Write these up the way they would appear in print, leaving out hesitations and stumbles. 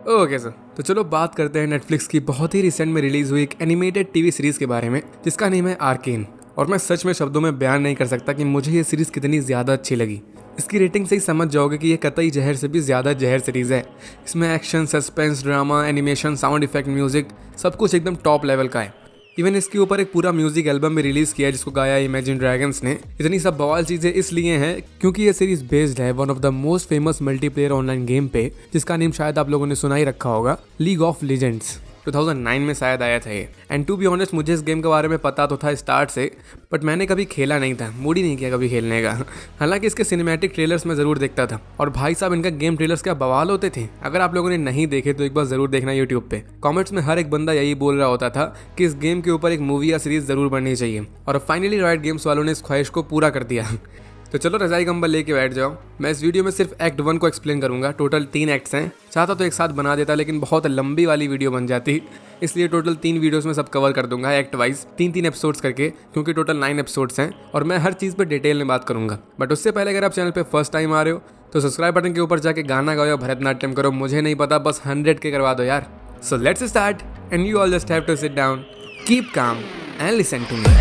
Okay sir, तो चलो बात करते हैं नेटफ्लिक्स की बहुत ही रिसेंट में रिलीज हुई एक एनिमेटेड टीवी सीरीज के बारे में जिसका नेम है आर्केन। और मैं सच में शब्दों में बयान नहीं कर सकता कि मुझे ये सीरीज कितनी ज़्यादा अच्छी लगी। इसकी रेटिंग से ही समझ जाओगे कि ये कतई जहर से भी ज़्यादा जहर सीरीज़ है। इसमें action, suspense, drama, animation, sound effect, music सब कुछ एकदम टॉप लेवल का है। इवन इसके ऊपर एक पूरा म्यूजिक एल्बम भी रिलीज किया है जिसको गाया इमेजिन ड्रैगन्स ने। इतनी सब बवाल चीज़ें इसलिए हैं क्योंकि ये सीरीज बेस्ड है one of the most famous multiplayer online game पे जिसका नेम शायद आप लोगों ने सुना ही रखा होगा, लीग ऑफ लीजेंड्स। 2009 में शायद आया था ये। एंड टू बी ऑनेस्ट मुझे इस गेम के बारे में पता तो था स्टार्ट से, बट मैंने कभी खेला नहीं था, मूड ही नहीं किया कभी खेलने का। हालांकि इसके सिनेमैटिक ट्रेलर्स में ज़रूर देखता था और भाई साहब इनका गेम ट्रेलर्स क्या बवाल होते थे। अगर आप लोगों ने नहीं देखे तो एक बार ज़रूर देखना यूट्यूब पे। कॉमेंट्स में हर एक बंदा यही बोल रहा होता था कि इस गेम के ऊपर एक मूवी या सीरीज ज़रूर बननी चाहिए और फाइनली राइट गेम्स वालों ने इस ख्वाहिश को पूरा कर दिया। तो चलो रजाई कंबल लेके बैठ जाओ। मैं इस वीडियो में सिर्फ एक्ट 1 को एक्सप्लेन करूंगा। टोटल 3 एक्ट्स हैं। चाहता तो एक साथ बना देता लेकिन बहुत लंबी वाली वीडियो बन जाती, इसलिए टोटल 3 वीडियोस में सब कवर कर दूंगा एक्ट वाइज, 3 एपिसोड्स करके, क्योंकि टोटल 9 एपिसोड्स हैं और मैं हर चीज़ पे डिटेल में बात करूंगा। बट उससे पहले अगर आप चैनल पे फर्स्ट टाइम आ रहे हो तो सब्सक्राइब बटन के ऊपर जाके गाना गाओ या भरतनाट्यम करो, मुझे नहीं पता, बस 100 के करवा दो यार। So let's start and you all just have to sit down, keep calm and listen to me.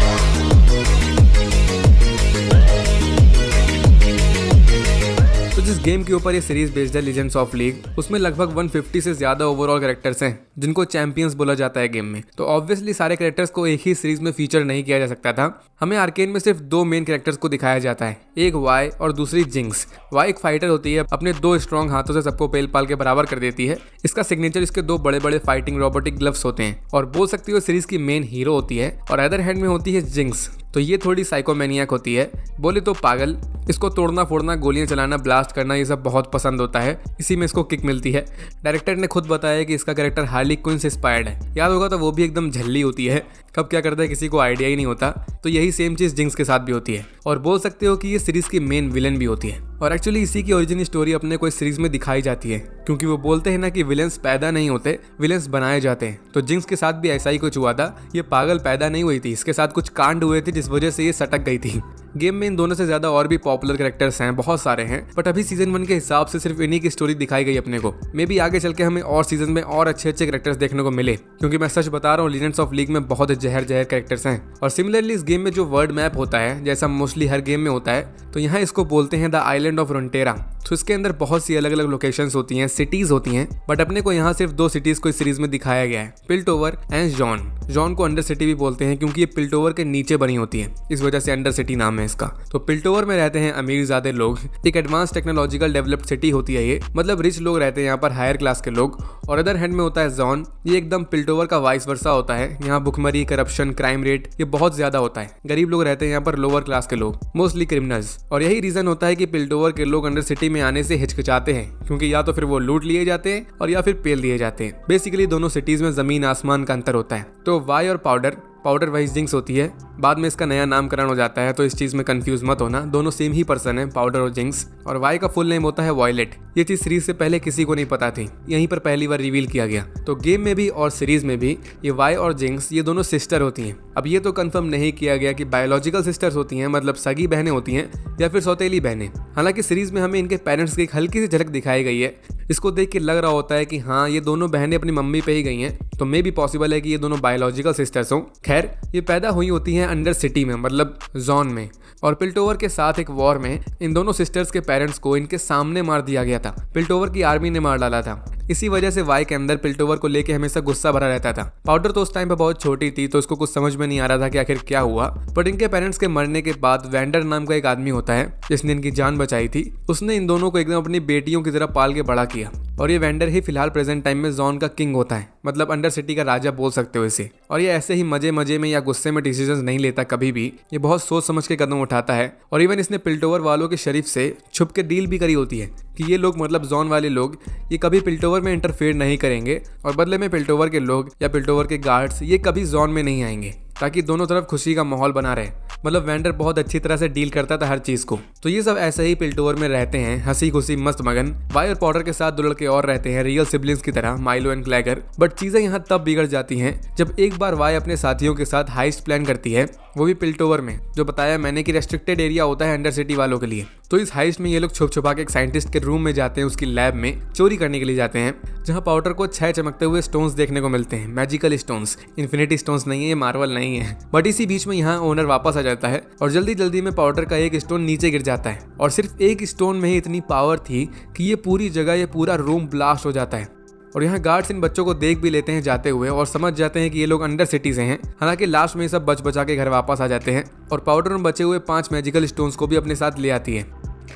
जिस गेम के ऊपर ये सीरीज बेस्ड है लीजेंड्स ऑफ लीग, उसमें लगभग 150 से ज्यादा ओवरऑल कैरेक्टर्स हैं जिनको चैंपियंस बोला जाता है गेम में। तो ऑब्वियसली सारे कैरेक्टर्स को एक ही सीरीज में फीचर नहीं किया जा सकता था। हमें आर्केन में सिर्फ 2 मेन कैरेक्टर्स को दिखाया जाता है, एक वाई और दूसरी जिंक्स। वाई एक फाइटर होती है, अपने 2 स्ट्रॉन्ग हाथों से सबको पेल पाल के बराबर कर देती है। इसका सिग्नेचर इसके 2 बड़े बड़े फाइटिंग रोबोटिक ग्लव्स होते हैं और बोल सकती हो सीरीज की मेन हीरो होती है। और अदर हैंड में होती है जिंक्स, तो ये थोड़ी साइकोमैनियक होती है, बोले तो पागल। इसको तोड़ना फोड़ना, गोलियां चलाना, ब्लास्ट करना ये सब बहुत पसंद होता है, इसी में इसको किक मिलती है। डायरेक्टर ने खुद बताया कि इसका कैरेक्टर हार्ली क्विन से इंस्पायर्ड है। याद होगा तो वो भी एकदम झल्ली होती है, कब क्या करता है किसी को आइडिया ही नहीं होता। तो यही सेम चीज़ जिंक्स के साथ भी होती है और बोल सकते हो कि ये सीरीज की मेन विलन भी होती है। और एक्चुअली इसी की ओरिजिन स्टोरी अपने को इस सीरीज में दिखाई जाती है, क्योंकि वो बोलते हैं ना कि विलेंस पैदा नहीं होते, विलेंस बनाए जाते हैं। तो जिंक्स के साथ भी ऐसा ही कुछ हुआ था। ये पागल पैदा नहीं हुई थी, इसके साथ कुछ कांड हुए थे जिस वजह से ये सटक गई थी। गेम में इन दोनों से ज्यादा और भी पॉपुलर कैरेक्टर्स हैं, बहुत सारे हैं, बट अभी सीजन 1 के हिसाब से सिर्फ इन्हीं की स्टोरी दिखाई गई अपने को। मे बी आगे चल के हमें और सीजन में और अच्छे अच्छे कैरेक्टर्स देखने को मिले, क्योंकि मैं सच बता रहा हूँ लीजेंड्स ऑफ लीग में बहुत जहर कैरेक्टर्स हैं। और सिमिलरली इस गेम में जो वर्ड मैप होता है, जैसा मोस्टली हर गेम में होता है, तो यहाँ इसको बोलते हैं द आइलैंड ऑफ रुनटेरा। तो इसके अंदर बहुत सी अलग अलग लोकेशंस होती हैं, सिटीज होती हैं, बट अपने को यहाँ सिर्फ 2 सिटीज को इस सीरीज में दिखाया गया है, पिल्टोवर एंड जॉन। जॉन को अंडर सिटी भी बोलते हैं क्योंकि ये पिल्टोवर के नीचे बनी होती है, इस वजह से अंडर सिटी नाम है इसका। तो पिल्टोवर में रहते हैं अमीरजादे लोग। एक एडवांस टेक्नोलॉजिकल डेवलप्ड सिटी होती है ये, मतलब रिच लोग रहते हैं यहाँ पर, हायर क्लास के लोग। और अदर हैंड में होता है जॉन, ये एकदम पिल्टोवर का वाइस वर्सा होता है। यहाँ भुखमरी, करप्शन, क्राइम रेट ये बहुत ज्यादा होता है। गरीब लोग रहते हैं यहाँ पर, लोअर क्लास के लोग, मोस्टली क्रिमिनल्स। और यही रीजन होता है कि पिल्टोवर के लोग अंडर सिटी में आने से हिचकिचाते हैं, क्योंकि या तो फिर वो लूट लिए जाते हैं और या फिर पेल दिए जाते हैं। बेसिकली दोनों सिटीज में जमीन आसमान का अंतर होता है। तो वाई और पाउडर वाइज जिंक्स होती है, बाद में इसका नया नामकरण हो जाता है, तो इस चीज में कंफ्यूज मत होना, दोनों सेम ही पर्सन है, पाउडर और जिंक्स। और वाई का फुल नेम होता है वॉयलेट। ये चीज सीरीज से पहले किसी को नहीं पता थी, यहीं पर पहली बार रिवील किया गया। तो गेम में भी और सीरीज में भी ये वाई और जिंक्स ये दोनों सिस्टर होती हैं। अब ये तो कंफर्म नहीं किया गया कि बायोलॉजिकल सिस्टर्स होती हैं, मतलब सगी बहनें होती हैं, या फिर सौतेली बहनें। हालांकि सीरीज में हमें इनके पेरेंट्स की एक हल्की सी झलक दिखाई गई है। इसको देख के लग रहा होता है कि हाँ ये दोनों बहनें अपनी मम्मी पे ही गई हैं, तो मे भी पॉसिबल है कि ये दोनों बायोलॉजिकल सिस्टर्स हों। खैर ये पैदा हुई होती हैं अंडर सिटी में, मतलब जॉन में। और पिल्टोवर के साथ एक वॉर में इन दोनों सिस्टर्स के पेरेंट्स को इनके सामने मार दिया गया था। पिल्टोवर की आर्मी ने मार डाला था। इसी वजह से वाई के अंदर पिल्टोवर को लेके हमेशा गुस्सा भरा रहता था। पाउडर तो उस टाइम पे बहुत छोटी थी, तो उसको कुछ समझ में नहीं आ रहा था कि आखिर क्या हुआ। बट इनके पेरेंट्स के मरने के बाद वेंडर नाम का एक आदमी होता है जिसने इनकी जान बचाई थी। उसने इन दोनों को एकदम अपनी बेटियों की तरह पाल के बड़ा किया। और ये वेंडर ही फिलहाल प्रेजेंट टाइम में जॉन का किंग होता है, मतलब अंडर सिटी का राजा बोल सकते हो इसे। और ये ऐसे ही मजे मजे में या गुस्से में डिसीजंस नहीं लेता कभी भी, ये बहुत सोच समझ के कदम उठाता है। और इवन इसने पिल्टोवर वालों के शरीफ से छुप के डील भी करी होती है कि ये लोग, मतलब जॉन वाले लोग, ये कभी पिल्टोवर में इंटरफेयर नहीं करेंगे और बदले में पिल्टोवर के लोग या पिल्टोवर के गार्ड्स ये कभी जॉन में नहीं आएंगे, ताकि दोनों तरफ खुशी का माहौल बना रहे। मतलब वेंडर बहुत अच्छी तरह से डील करता था हर चीज को। तो ये सब ऐसे ही पिल्टोवर में रहते हैं, हंसी खुशी मस्त मगन। वाई और पाउडर के साथ 2 लड़के और रहते हैं, रियल सिबलिंग्स की तरह, माइलो एंड क्लैगर। बट चीजें यहाँ तब बिगड़ जाती हैं जब एक बार वाई अपने साथियों के साथ हाइस्ट प्लान करती है, वो भी पिल्टोवर में, जो बताया मैंने कि रेस्ट्रिक्टेड एरिया होता है अंडर सिटी वालों के लिए। तो इस हाइस्ट में ये लोग छुप छुपा के एक साइंटिस्ट के रूम में जाते हैं, उसकी लैब में चोरी करने के लिए जाते हैं, जहां पाउडर को 6 चमकते हुए स्टोन्स देखने को मिलते हैं, मैजिकल स्टोन्स, इन्फिनिटी स्टोन्स नहीं है, ये मार्वल नहीं है। बट इसी बीच में यहाँ ओनर वापस आ जाता है और जल्दी जल्दी में पाउडर का एक स्टोन नीचे गिर जाता है और सिर्फ एक स्टोन में ही इतनी पावर थी कि ये पूरी जगह, ये पूरा रूम ब्लास्ट हो जाता है। और यहाँ गार्ड्स इन बच्चों को देख भी लेते हैं जाते हुए और समझ जाते हैं कि ये लोग अंडर सिटी से हैं। हालांकि लास्ट में ये सब बच बचा के घर वापस आ जाते हैं और पाउडर में बचे हुए 5 मैजिकल स्टोन्स को भी अपने साथ ले आती है।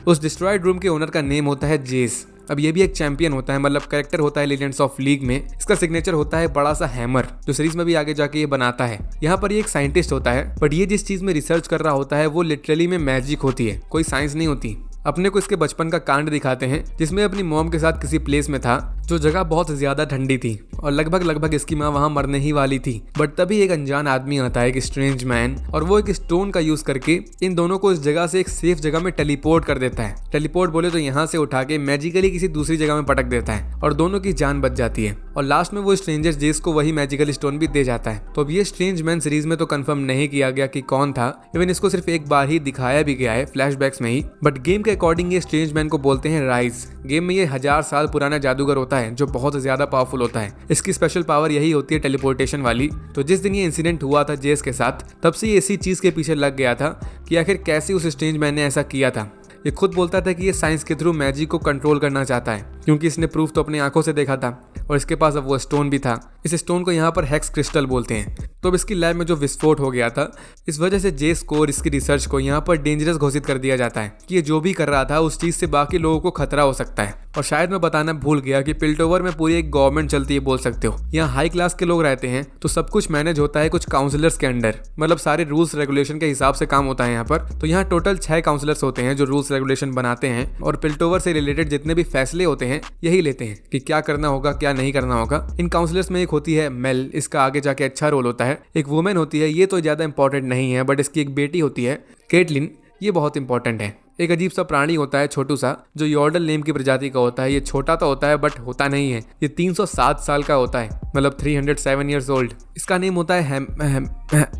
उस डिस्ट्रॉयड रूम के ओनर का नेम होता है जेस। अब ये भी एक चैंपियन होता है, मतलब कैरेक्टर होता है लीजेंड्स ऑफ लीग में। इसका सिग्नेचर होता है बड़ा सा हैमर, जो सीरीज में भी आगे जाके ये बनाता है। यहाँ पर ये एक साइंटिस्ट होता है, बट ये जिस चीज में रिसर्च कर रहा होता है वो लिटरली में मैजिक होती है, कोई साइंस नहीं होती। अपने को इसके बचपन का कांड दिखाते हैं जिसमें अपनी मॉम के साथ किसी प्लेस में था जो जगह बहुत ज्यादा ठंडी थी और लगभग इसकी माँ वहां मरने ही वाली थी। बट तभी एक अनजान आदमी आता है, एक स्ट्रेंज मैन, और वो एक स्टोन का यूज करके इन दोनों को इस जगह से एक सेफ जगह में टेलीपोर्ट कर देता है। टेलीपोर्ट बोले तो यहाँ से उठा के मैजिकली किसी दूसरी जगह में पटक देता है और दोनों की जान बच जाती है। और लास्ट में वो स्ट्रेंजर जेस को वही मैजिकल स्टोन भी दे जाता है। तो अब ये स्ट्रेंज मैन सीरीज में तो कंफर्म नहीं किया गया कि कौन था, इवन इसको सिर्फ एक बार ही दिखाया भी गया है फ्लैशबैक्स में ही। बट गेम के अकॉर्डिंग ये स्ट्रेंज मैन को बोलते हैं राइज। गेम में ये 1000 साल पुराना जादूगर होता है जो बहुत ज्यादा पावरफुल होता है। इसकी स्पेशल पावर यही होती है टेलीपोर्टेशन वाली। तो जिस दिन ये इंसिडेंट हुआ था जेस के साथ, तब से ये इसी चीज के पीछे लग गया था कि आखिर कैसे उस स्ट्रेंज मैन ने ऐसा किया था। ये खुद बोलता था कि ये साइंस के थ्रू मैजिक को कंट्रोल करना चाहता है, क्योंकि इसने प्रूफ तो अपनी आंखों से देखा था और इसके पास अब वो स्टोन भी था। इस स्टोन को यहाँ पर हेक्स क्रिस्टल बोलते हैं। तो अब इसकी लैब में जो विस्फोट हो गया था, इस वजह से जेस को और इसकी रिसर्च को यहाँ पर डेंजरस घोषित कर दिया जाता है कि ये जो भी कर रहा था उस चीज से बाकी लोगों को खतरा हो सकता है। और शायद मैं बताना भूल गया कि पिल्टोवर में पूरी एक गवर्नमेंट चलती है बोल सकते हो। यहाँ हाई क्लास के लोग रहते हैं, तो सब कुछ मैनेज होता है कुछ काउंसलर्स के अंडर, मतलब सारे रूल्स रेगुलेशन के हिसाब से काम होता है यहाँ पर। तो यहाँ टोटल 6 काउंसलर्स होते हैं जो रूल्स रेगुलेशन बनाते हैं और पिल्टोवर से रिलेटेड जितने भी फैसले होते हैं यही लेते हैं कि क्या करना होगा क्या नहीं करना होगा। इन काउंसलर्स में एक होती है मेल, इसका आगे जाके अच्छा रोल होता है। एक वुमेन होती है, ये तो ज्यादा इंपॉर्टेंट नहीं है, बट इसकी एक बेटी होती है केटलिन, ये बहुत इंपॉर्टेंट है। एक अजीब सा प्राणी होता है छोटू सा, जो यॉर्डल नेम की प्रजाति का होता है। ये छोटा तो होता है बट होता नहीं है, ये 307 साल का होता है, मतलब 307 ईयर्स ओल्ड। इसका नेम होता है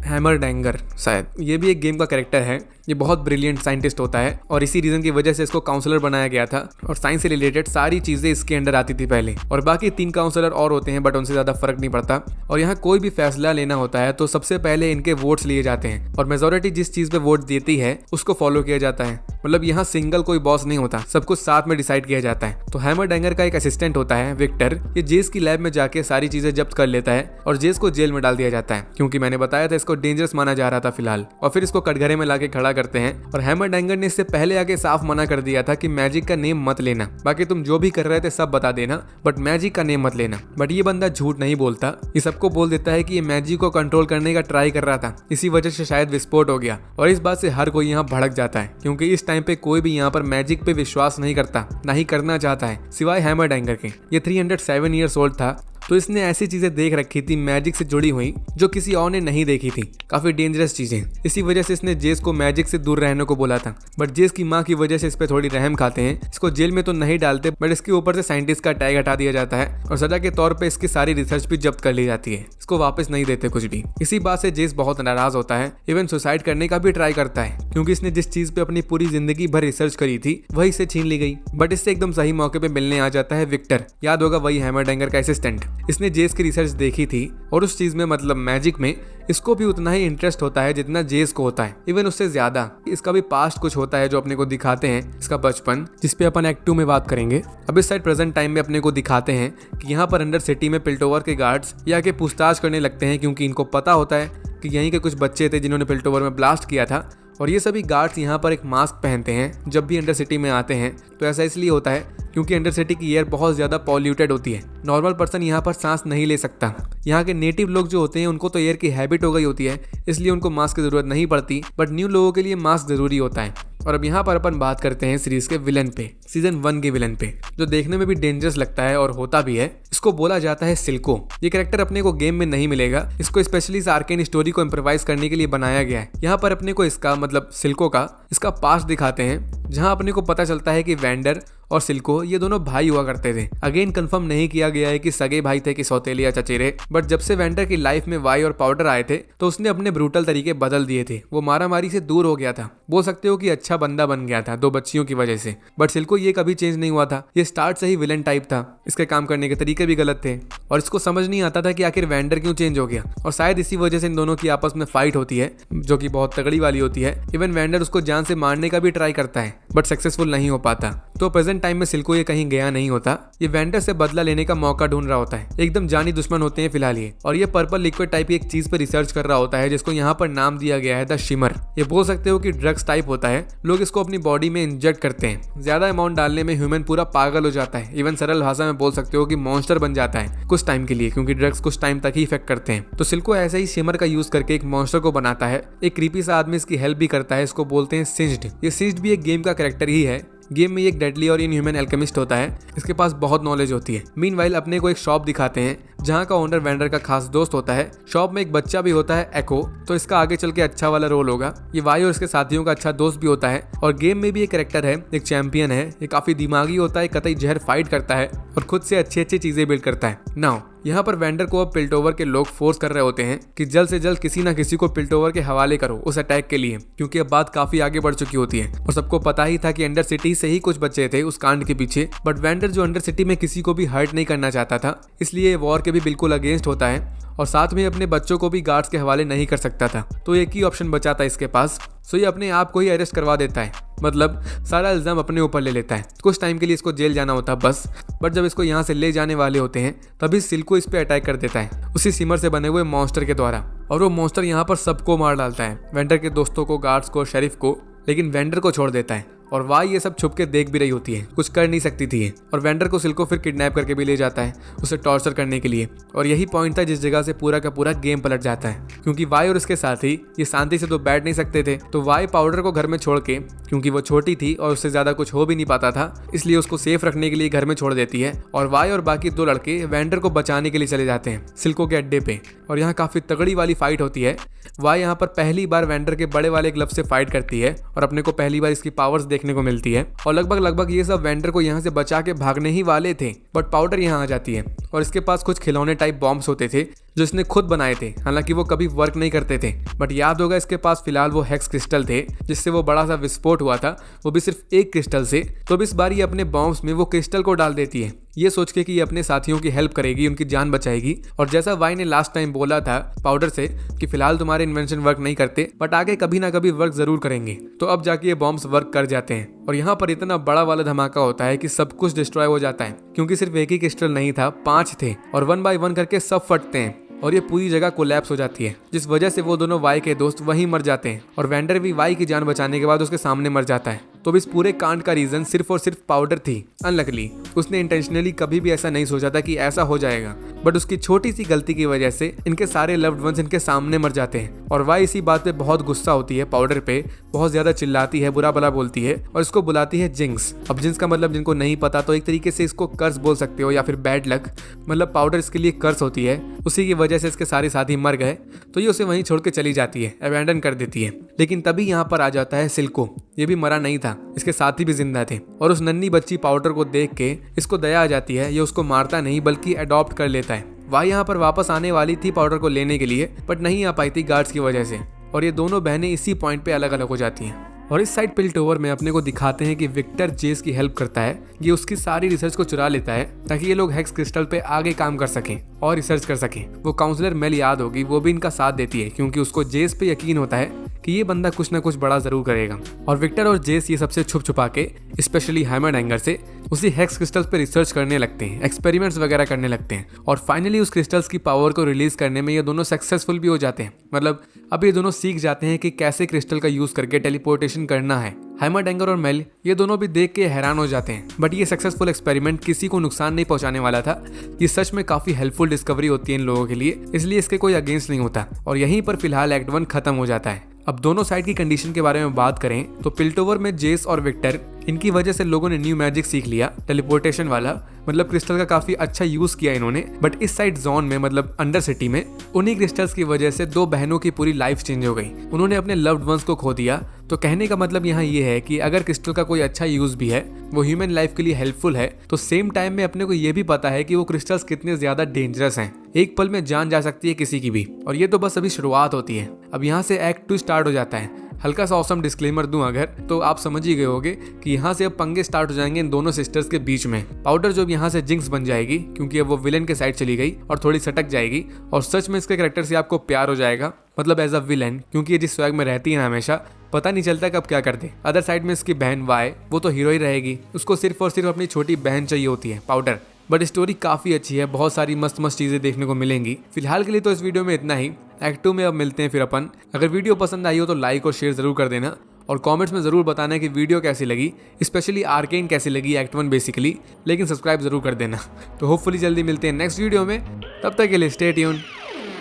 हैमरडैंगर शायद। ये भी एक गेम का कैरेक्टर है। ये बहुत ब्रिलियंट साइंटिस्ट होता है और इसी रीजन की वजह से इसको काउंसलर बनाया गया था और साइंस से रिलेटेड सारी चीजें इसके अंडर आती थी पहले। और बाकी 3 काउंसलर और होते हैं बट उनसे ज्यादा फर्क नहीं पड़ता। और यहाँ कोई भी फैसला लेना होता है तो सबसे पहले इनके वोट्स लिए जाते हैं और मेजोरिटी जिस चीज पे वोट देती है उसको फॉलो किया जाता है। मतलब यहाँ सिंगल कोई बॉस नहीं होता, सब कुछ साथ में डिसाइड किया जाता है। तो हैमरडैंगर का एक असिस्टेंट होता है विक्टर, ये जेस की लैब में जाके सारी चीजें जब्त कर लेता है और जेस को जेल में डाल दिया जाता है, क्योंकि मैंने बताया था इसको डेंजरस माना जा रहा था फिलहाल। और फिर इसको कटघरे में लाके खड़ा करते हैं और हैमरडैंगर ने इससे पहले आके साफ मना कर दिया था कि मैजिक का नेम मत लेना, बाकी तुम जो भी कर रहे थे सब बता देना, बट मैजिक का नेम मत लेना। बट ये बंदा झूठ नहीं बोलता, ये सबको बोल देता है कि ये मैजिक को कंट्रोल करने का ट्राई कर रहा था, इसी वजह से शायद विस्फोट हो गया। और इस बात से हर कोई यहाँ भड़क जाता है, क्योंकि इस टाइम पे कोई भी यहाँ पर मैजिक पे विश्वास नहीं करता, ना ही करना चाहता है, सिवाय हैमरडैंगर के। ये 307 ईयर्स ओल्ड था, तो इसने ऐसी चीजें देख रखी थी मैजिक से जुड़ी हुई जो किसी और ने नहीं देखी थी, काफी डेंजरस चीजें। इसी वजह से इसने जेस को मैजिक से दूर रहने को बोला था। बट जेस की माँ की वजह से इस पे थोड़ी रहम खाते हैं। इसको जेल में तो नहीं डालते, बट इसके ऊपर से साइंटिस्ट का टैग हटा दिया जाता है और सजा के तौर पर इसकी सारी रिसर्च भी जब्त कर ली जाती है। इसको वापस नहीं देते कुछ भी। इसी बात से जेस बहुत नाराज होता है, इवन सुसाइड करने का भी ट्राई करता है, क्योंकि इसने जिस चीज पे अपनी पूरी जिंदगी भर रिसर्च करी थी वही इससे छीन ली गई। बट इससे एकदम सही मौके पे मिलने आ जाता है विक्टर, याद होगा वही हैमरडैंगर का असिस्टेंट। इसने जेस की रिसर्च देखी थी और उस चीज में, मतलब मैजिक में, इसको भी उतना ही इंटरेस्ट होता है जितना जेस को होता है, इवन उससे ज्यादा। इसका भी पास्ट कुछ होता है जो अपने को दिखाते हैं, इसका बचपन, जिसपे अपन एक्ट 2 में बात करेंगे। अब इस साइड प्रेजेंट टाइम में अपने को दिखाते हैं कि यहाँ पर अंडर सिटी में पिल्टोवर के गार्ड्स ये आके पूछताछ करने लगते हैं, क्योंकि इनको पता होता है कि यहीं के कुछ बच्चे थे जिन्होंने पिल्टोवर में ब्लास्ट किया था। और ये सभी गार्ड्स यहाँ पर एक मास्क पहनते हैं जब भी अंडर सिटी में आते हैं। तो ऐसा इसलिए होता है क्योंकि अंडर सिटी की एयर बहुत ज़्यादा पॉल्यूटेड होती है, नॉर्मल पर्सन यहाँ पर सांस नहीं ले सकता। यहाँ के नेटिव लोग जो होते हैं उनको तो एयर की हैबिट हो गई होती है, इसलिए उनको मास्क की ज़रूरत नहीं पड़ती, बट न्यू लोगों के लिए मास्क ज़रूरी होता है। और अब यहाँ पर अपन बात करते हैं सीरीज के विलन पे, सीजन 1 के विलन पे, जो देखने में भी डेंजरस लगता है और होता भी है। इसको बोला जाता है सिल्को। ये कैरेक्टर अपने को गेम में नहीं मिलेगा, इसको स्पेशली इस आर्केन स्टोरी को इम्प्रोवाइज करने के लिए बनाया गया है। यहाँ पर अपने को इसका, मतलब सिल्को का, इसका पास्ट दिखाते हैं, जहाँ अपने को पता चलता है कि वेंडर और सिल्को ये दोनों भाई हुआ करते थे। अगेन कंफर्म नहीं किया गया है कि सगे भाई थे कि सौतेले या चचेरे, बट जब से वेंडर की लाइफ में वाई और पाउडर आए थे तो उसने अपने ब्रूटल तरीके बदल दिए थे। वो मारामारी से दूर हो गया था, बोल सकते हो कि अच्छा बंदा बन गया था 2 बच्चियों की वजह से। बट सिल्को ये कभी चेंज नहीं हुआ था, ये स्टार्ट से ही विलन टाइप था। इसके काम करने के तरीके भी गलत थे और इसको समझ नहीं आता था कि आखिर वेंडर क्यों चेंज हो गया। और शायद इसी वजह से इन दोनों की आपस में फाइट होती है जो कि बहुत तगड़ी वाली होती है। इवन वेंडर उसको जान से मारने का भी ट्राई करता है बट सक्सेसफुल नहीं हो पाता। तो प्रेजेंट टाइम में सिल्को ये कहीं गया नहीं होता, ये वेंडर से बदला लेने का मौका ढूंढ रहा होता है। एकदम जानी दुश्मन होते हैं फिलहाल ये, और ये पर्पल लिक्विड टाइप की एक चीज पर रिसर्च कर रहा होता है जिसको यहाँ पर नाम दिया गया है द शिमर। ये बोल सकते हो कि ड्रग्स टाइप होता है। लोग इसको अपनी बॉडी में इंजेक्ट करते हैं, ज्यादा अमाउंट डालने में ह्यूमन पूरा पागल हो जाता है। इवन सरल भाषा में बोल सकते हो कि मॉन्स्टर बन जाता है कुछ टाइम के लिए, क्योंकि ड्रग्स कुछ टाइम तक ही इफेक्ट करते हैं। तो सिल्को ऐसे ही शिमर का यूज करके एक मॉन्स्टर को बनाता है। एक क्रीपी सा आदमी इसकी हेल्प भी करता है, इसको बोलते हैं सिंज्ड। ये सिंज्ड भी एक गेम का कैरेक्टर ही है। गेम में एक डेडली और इनह्यूमन एल्केमिस्ट होता है, इसके पास बहुत नॉलेज होती है। मीनवाइल अपने को एक शॉप दिखाते हैं जहाँ का ओनर वेंडर का खास दोस्त होता है। शॉप में एक बच्चा भी होता है एको, तो इसका आगे चल के अच्छा वाला रोल होगा। ये वाई और इसके साथियों का अच्छा दोस्त भी होता है। और गेम में भी एक कैरेक्टर है, एक चैंपियन है। ये काफी दिमागी होता है, कतई जहर फाइट करता है और खुद से अच्छी अच्छी चीजें बिल्ड करता है। नाउ यहाँ पर वेंडर को अब पिल्टोवर के लोग फोर्स कर रहे होते हैं कि जल्द से जल्द किसी ना किसी को पिल्टोवर के हवाले करो उस अटैक के लिए, क्योंकि अब बात काफी आगे बढ़ चुकी होती है। और सबको पता ही था कि अंडर सिटी से ही कुछ बच्चे थे उस कांड के पीछे। बट वेंडर जो अंडर सिटी में किसी को भी हर्ट नहीं करना चाहता था, इसलिए वॉर के भी बिल्कुल अगेंस्ट होता है और साथ में अपने बच्चों को भी गार्ड्स के हवाले नहीं कर सकता था। तो एक ही ऑप्शन बचा था इसके पास, सो ये अपने आप को ही अरेस्ट करवा देता है। मतलब सारा इल्जाम अपने ऊपर ले लेता है। कुछ टाइम के लिए इसको जेल जाना होता बस। बट जब इसको यहाँ से ले जाने वाले होते हैं तभी सिल्को इस पे अटैक कर देता है उसी सिमर से बने हुए मॉन्स्टर के द्वारा। और वो मॉन्स्टर यहाँ पर सबको मार डालता है, वेंडर के दोस्तों को, गार्ड्स को, शेरिफ को, लेकिन वेंडर को छोड़ देता है। और वाई ये सब छुप के देख भी रही होती है, कुछ कर नहीं सकती थी ये। और वेंडर को सिल्को फिर किडनैप करके भी ले जाता है उसे टॉर्चर करने के लिए। और यही पॉइंट था जिस जगह से पूरा का पूरा गेम पलट जाता है, क्योंकि वाई और उसके साथी ये शांति से तो बैठ नहीं सकते थे। तो वाई पाउडर को घर में छोड़ के, क्योंकि वो छोटी थी और उससे ज्यादा कुछ हो भी नहीं पाता था, इसलिए उसको सेफ रखने के लिए घर में छोड़ देती है। और वाई और बाकी 2 लड़के वेंडर को बचाने के लिए चले जाते हैं सिल्को के अड्डे पे। और यहाँ काफी तगड़ी वाली फाइट होती है। वाई यहाँ पर पहली बार वेंडर के बड़े वाले ग्लव से फाइट करती है और अपने को पहली बार इसकी पावर्स देखने को मिलती है। और लगभग ये सब वेंडर को यहाँ से बचा के भागने ही वाले थे, बट पाउडर यहाँ आ जाती है और इसके पास कुछ खिलौने टाइप बॉम्ब्स होते थे जो इसने खुद बनाए थे। हालांकि वो कभी वर्क नहीं करते थे, बट याद होगा इसके पास फिलहाल वो हेक्स क्रिस्टल थे जिससे वो बड़ा सा विस्फोट हुआ था, वो भी सिर्फ एक क्रिस्टल से। तो अब इस बार ये अपने बॉम्ब्स में वो क्रिस्टल को डाल देती है, ये सोच के कि ये अपने साथियों की हेल्प करेगी, उनकी जान बचाएगी। और जैसा वाई ने लास्ट टाइम बोला था पाउडर से कि फिलहाल तुम्हारे इन्वेंशन वर्क नहीं करते, बट आगे कभी ना कभी वर्क जरूर करेंगे, तो अब जाके ये बॉम्ब्स वर्क कर जाते हैं। और यहाँ पर इतना बड़ा वाला धमाका होता है कि सब कुछ डिस्ट्रॉय हो जाता है, क्योंकि सिर्फ एक ही क्रिस्टल नहीं था, 5 थे और 1 बाय 1 करके सब फटते हैं और ये पूरी जगह कोलैप्स हो जाती है, जिस वजह से वो दोनों वाई के दोस्त वहीं मर जाते हैं। और वेंडर भी वाई की जान बचाने के बाद उसके सामने मर जाता है। तो इस पूरे कांड का रीजन सिर्फ और सिर्फ पाउडर थी। अनलकली उसने इंटेंशनली कभी भी ऐसा नहीं सोचा था कि ऐसा हो जाएगा, बट उसकी छोटी सी गलती की वजह से इनके सारे लव्ड वंस इनके सामने मर जाते हैं। और वाई इसी बात पे बहुत गुस्सा होती है, पाउडर पे बहुत ज्यादा चिल्लाती है, बुरा भला बोलती है और इसको बुलाती है जिंक्स। अब जिंक्स का मतलब जिनको नहीं पता तो एक तरीके से इसको कर्स बोल सकते हो या फिर बैड लक, मतलब पाउडर इसके लिए कर्स होती है। उसी की वजह से इसके सारे साथी मर गए, तो ये उसे वहीं छोड़ के चली जाती है, अबैंडन कर देती है। लेकिन तभी यहाँ पर आ जाता है सिल्को। ये भी मरा नहीं था, इसके साथी भी जिंदा थे। और उस नन्ही बच्ची पाउडर को देख के इसको दया आ जाती है। ये उसको मारता नहीं बल्कि अडॉप्ट कर लेता है। वह यहाँ पर वापस आने वाली थी पाउडर को लेने के लिए, बट नहीं आ पाई थी गार्ड्स की वजह से। और ये दोनों बहनें इसी पॉइंट पे अलग अलग हो जाती हैं। और इस साइड पिल्टोवर में अपने को दिखाते हैं कि विक्टर जेस की हेल्प करता है। ये उसकी सारी रिसर्च को चुरा लेता है ताकि ये लोग हेक्स क्रिस्टल पे आगे काम कर सकें और रिसर्च कर सकें। वो काउंसलर मेल याद होगी, वो भी इनका साथ देती है क्योंकि उसको जेस पे यकीन होता है कि ये बंदा कुछ ना कुछ बड़ा जरूर करेगा। और विक्टर और जेस ये सबसे छुप छुपा के, स्पेशली हैमरडैंगर से, उसी हेक्स क्रिस्टल्स पे रिसर्च करने लगते हैं, एक्सपेरिमेंट्स वगैरह करने लगते हैं। और फाइनली उस क्रिस्टल्स की पावर को रिलीज करने में ये दोनों सक्सेसफुल भी हो जाते हैं। मतलब अब ये दोनों सीख जाते हैं कि कैसे क्रिस्टल का यूज करके टेलीपोर्टेशन करना है। हैमरडैंगर और मेल ये दोनों भी देख के हैरान हो जाते हैं, बट ये सक्सेसफुल एक्सपेरिमेंट किसी को नुकसान नहीं पहुंचाने वाला था। ये सच में काफी हेल्पफुल डिस्कवरी होती है इन लोगों के लिए, इसलिए इसके कोई अगेंस्ट नहीं होता। और यहीं पर फिलहाल एक्ट 1 खत्म हो जाता है। अब दोनों साइड की कंडीशन के बारे में बात करें तो पिल्टोवर में जेस और विक्टर इनकी वजह से लोगों ने न्यू मैजिक सीख लिया, टेलीपोर्टेशन वाला, मतलब क्रिस्टल का काफी अच्छा यूज किया इन्होंने। बट इस साइड जोन में मतलब अंडर सिटी में उन्हीं क्रिस्टल्स की वजह से 2 बहनों की पूरी लाइफ चेंज हो गई, उन्होंने अपने लव्ड वंस को खो दिया। तो कहने का मतलब यहाँ ये है कि अगर क्रिस्टल का कोई अच्छा यूज भी है, वो ह्यूमन लाइफ के लिए हेल्पफुल है, तो सेम टाइम में अपने को ये भी पता है कि वो क्रिस्टल्स कितने ज्यादा डेंजरस हैं। एक पल में जान जा सकती है किसी की भी। और ये तो बस अभी शुरुआत होती है। अब यहाँ से एक्ट 2 स्टार्ट हो जाता है। हल्का सा ऑसम डिस्क्लेमर दूं अगर, तो आप समझ ही गए होगे कि यहाँ से अब पंगे स्टार्ट हो जाएंगे इन दोनों सिस्टर्स के बीच में। पाउडर जो अब यहाँ से जिंक्स बन जाएगी क्योंकि अब वो विलेन के साइड चली गई और थोड़ी सटक जाएगी, और सच में इसके कैरेक्टर से आपको प्यार हो जाएगा, मतलब एज अ विलेन, क्योंकि ये जिस स्वैग में रहती है ना हमेशा, पता नहीं चलता कब क्या कर दे। अदर साइड में इसकी बहन वाई, वो तो हीरो ही रहेगी, उसको सिर्फ और सिर्फ अपनी छोटी बहन चाहिए होती है, पाउडर। बट स्टोरी काफ़ी अच्छी है, बहुत सारी मस्त मस्त चीज़ें देखने को मिलेंगी। फिलहाल के लिए तो इस वीडियो में इतना ही। एक्ट 2 में अब मिलते हैं फिर अपन। अगर वीडियो पसंद आई हो तो लाइक और शेयर ज़रूर कर देना, और कमेंट्स में ज़रूर बताना कि वीडियो कैसी लगी, स्पेशली आर्केन कैसी लगी, एक्ट 1 बेसिकली, लेकिन सब्सक्राइब ज़रूर कर देना। तो होपफुली जल्दी मिलते हैं नेक्स्ट वीडियो में, तब तक के लिए stay tune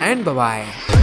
and bye bye.